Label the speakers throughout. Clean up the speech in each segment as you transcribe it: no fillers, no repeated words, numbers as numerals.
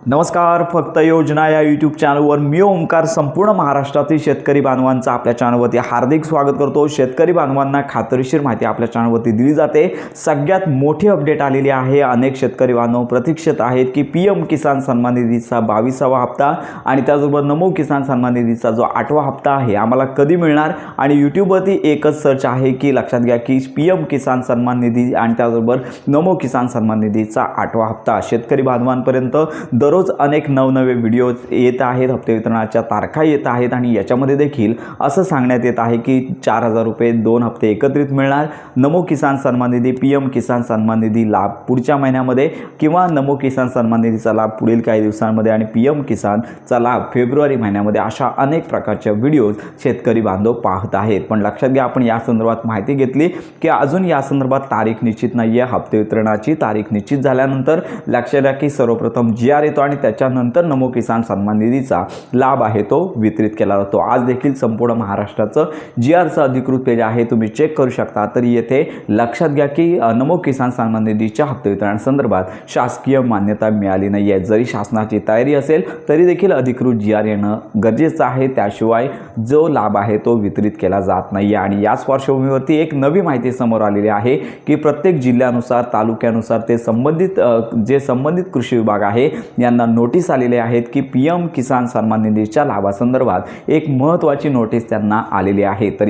Speaker 1: नमस्कार. फक्त योजना या यूट्यूब चॅनलवर मी ओमकार संपूर्ण महाराष्ट्रातील शेतकरी बांधवांचं आपल्या चॅनलवरती हार्दिक स्वागत करतो. शेतकरी बांधवांना खात्रीशीर माहिती आपल्या चॅनलवरती दिली जाते. सगळ्यात मोठी अपडेट आलेली आहे. अनेक शेतकरी बांधव प्रतीक्षित आहेत की पीएम किसान सन्मान निधीचा 22वा हप्ता आणि त्याचबरोबर नमो किसान सन्मान निधीचा जो 8वा हप्ता आहे आम्हाला कधी मिळणार. आणि यूट्यूबवरती एकच सर्च आहे की लक्षात घ्या की पीएम किसान सन्मान निधी आणि त्याचबरोबर नमो किसान सन्मान निधीचा 8वा हप्ता शेतकरी बांधवांपर्यंत दररोज अनेक नवनवे व्हिडिओज येत आहेत. हप्ते वितरणाच्या तारखा येत आहेत आणि याच्यामध्ये देखील असं सांगण्यात येत आहे की 4,000 रुपये 2 हप्ते एकत्रित मिळणार. नमो किसान सन्मान निधी, पीएम किसान सन्मान निधी लाभ पुढच्या महिन्यामध्ये किंवा नमो किसान सन्मान निधीचा लाभ पुढील काही दिवसांमध्ये आणि पीएम किसानचा लाभ फेब्रुवारी महिन्यामध्ये अशा अनेक प्रकारच्या व्हिडिओज शेतकरी बांधव पाहत आहेत. पण लक्षात घ्या आपण या संदर्भात माहिती घेतली की अजून या संदर्भात तारीख निश्चित नाही आहे. हप्ते वितरणाची तारीख निश्चित झाल्यानंतर लक्षात घ्या की सर्वप्रथम GR येतो आणि त्याच्यानंतर नमो किसान सन्मान निधीचा लाभ आहे तो वितरित केला जातो. आज देखील संपूर्ण महाराष्ट्राचं GRचं अधिकृत पेज आहे, तुम्ही चेक करू शकता. तर येथे लक्षात घ्या की नमो किसान सन्मान निधीच्या हप्ते वितरणासंदर्भात शासकीय मान्यता मिळाली नाही आहे. जरी शासनाची तयारी असेल तरी देखील अधिकृत GR येणं गरजेचं आहे, त्याशिवाय जो लाभ आहे तो वितरित केला जात नाही आहे. आणि याच पार्श्वभूमीवरती एक नवी माहिती समोर आलेली आहे की प्रत्येक जिल्ह्यानुसार तालुक्यानुसार ते संबंधित कृषी विभाग आहे यांना नोटीस आलेले आहेत की पीएम किसान सन्मान निधीच्या लाभासंदर्भात एक महत्त्वाची नोटीस त्यांना आलेली आहे. तर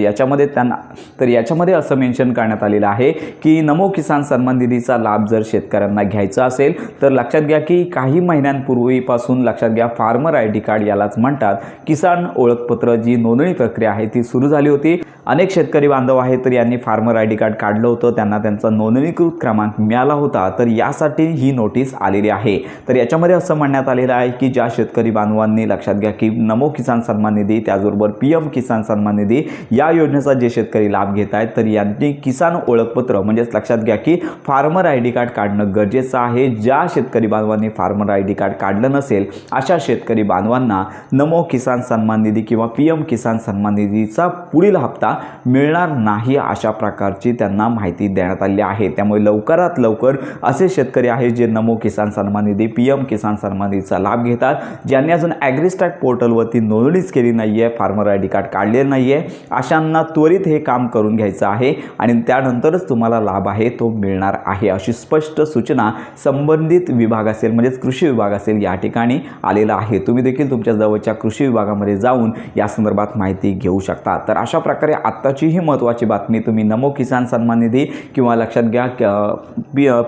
Speaker 1: याच्यामध्ये असं मेन्शन करण्यात आलेलं आहे की नमो किसान सन्मान निधीचा लाभ जर शेतकऱ्यांना घ्यायचा असेल तर लक्षात घ्या की काही महिन्यांपूर्वीपासून लक्षात घ्या फार्मर ID कार्ड यालाच म्हणतात, किसान ओळखपत्र जी नोंदणी प्रक्रिया आहे ती सुरू झाली होती. अनेक शेतकरी बांधव आहेत तर यांनी फार्मर ID कार्ड काढलं होतं, त्यांना त्यांचा नोंदणीकृत क्रमांक मिळाला होता. तर यासाठी ही नोटीस आलेली आहे. तर याच्यामध्ये असं म्हणण्यात आलेलं आहे की ज्या शेतकरी बांधवांनी लक्षात घ्या की नमो किसान सन्मान निधी त्याचबरोबर पीएम किसान सन्मान निधी या योजनेचा जे शेतकरी लाभ घेत आहेत तर यांनी किसान ओळखपत्र म्हणजेच लक्षात घ्या की फार्मर ID कार्ड काढणं गरजेचं आहे. ज्या शेतकरी बांधवांनी फार्मर ID कार्ड काढलं नसेल अशा शेतकरी बांधवांना नमो किसान सन्मान निधी किंवा पीएम किसान सन्मान निधीचा पुढील हप्ता मिळणार नाही अशा प्रकारची त्यांना माहिती देण्यात आली आहे. त्यामुळे लवकरात लवकर असे शेतकरी आहेत जे नमो किसान सन्मान निधी, पीएम किसान सन्मान निधीचा लाभ घेतात, ज्यांनी अजून ॲग्रिस्टॅट पोर्टलवरती नोंदणीच केली नाही आहे, फार्मर ID कार्ड काढले नाही आहे, अशांना त्वरित हे काम करून घ्यायचं आहे आणि त्यानंतरच तुम्हाला लाभ आहे तो मिळणार आहे अशी स्पष्ट सूचना संबंधित विभाग असेल म्हणजेच कृषी विभाग असेल या ठिकाणी आलेला आहे. तुम्ही देखील तुमच्या जवळच्या कृषी विभागामध्ये जाऊन या संदर्भात माहिती घेऊ शकता. तर अशा प्रकारे आत्ताची ही महत्त्वाची बातमी, तुम्ही नमो किसान सन्मान निधी किंवा लक्षात घ्या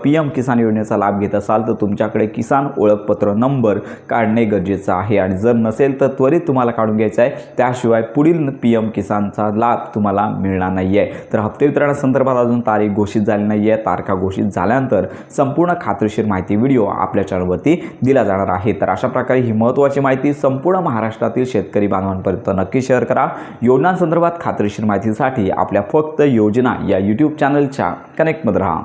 Speaker 1: पीएम किसान योजनेचा लाभ घेत असाल तर तुमच्याकडे किसान ओळखपत्र नंबर काढणे गरजेचं आहे आणि जर नसेल तर त्वरित तुम्हाला काढून घ्यायचं आहे, त्याशिवाय पुढील पीएम किसानचा लाभ तुम्हाला मिळणार नाही आहे. तर हप्ते वितरणासंदर्भात अजून तारीख घोषित झाली नाही आहे. तारखा घोषित झाल्यानंतर संपूर्ण खात्रीशीर माहिती व्हिडिओ आपल्या चॅनलवरती दिला जाणार आहे. तर अशा प्रकारे ही महत्त्वाची माहिती संपूर्ण महाराष्ट्रातील शेतकरी बांधवांपर्यंत नक्की शेअर करा. योजनांसंदर्भात खात्रीशीर माहितीसाठी आपल्या फक्त योजना या यूट्यूब चॅनलच्या कनेक्टमध्ये राहा.